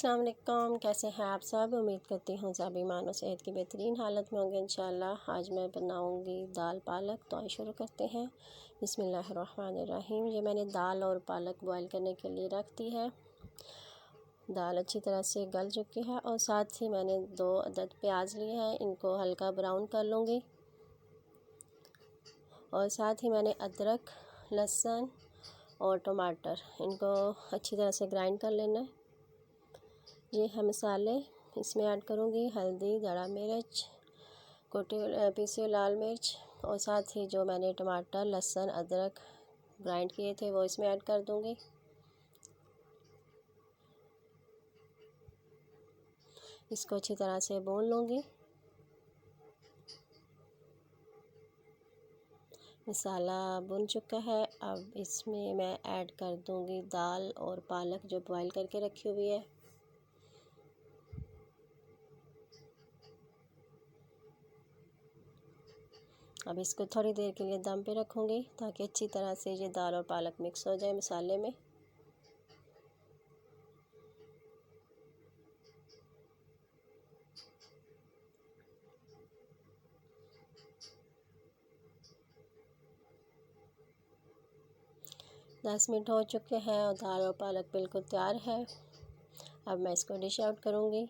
अस्सलाम वालेकुम, कैसे हैं आप सब। उम्मीद करती हूँ सब ईमान और सेहत की बेहतरीन हालत में होंगे इंशाल्लाह। आज मैं बनाऊँगी दाल पालक। तो आइए शुरू करते हैं। बिस्मिल्लाहिर्रहमानिर्रहीम। ये मैंने दाल और पालक बॉईल करने के लिए रख दी है। दाल अच्छी तरह से गल चुकी है और साथ ही मैंने 2 अदद प्याज लिए हैं, इनको हल्का ब्राउन कर लूँगी। और साथ ही मैंने अदरक, लहसुन और टमाटर, इनको अच्छी तरह से ग्राइंड कर लेना है। ये है मसाले, इसमें ऐड करूँगी हल्दी, दड़ा मिर्च, पीसी लाल मिर्च और साथ ही जो मैंने टमाटर, लहसुन, अदरक ग्राइंड किए थे वो इसमें ऐड कर दूँगी। इसको अच्छी तरह से भून लूँगी। मसाला भुन चुका है। अब इसमें मैं ऐड कर दूँगी दाल और पालक जो बॉईल करके रखी हुई है। अब इसको थोड़ी देर के लिए दम पे रखूँगी ताकि अच्छी तरह से ये दाल और पालक मिक्स हो जाए मसाले में। दस मिनट हो चुके हैं और दाल और पालक बिल्कुल तैयार है। अब मैं इसको डिश आउट करूँगी।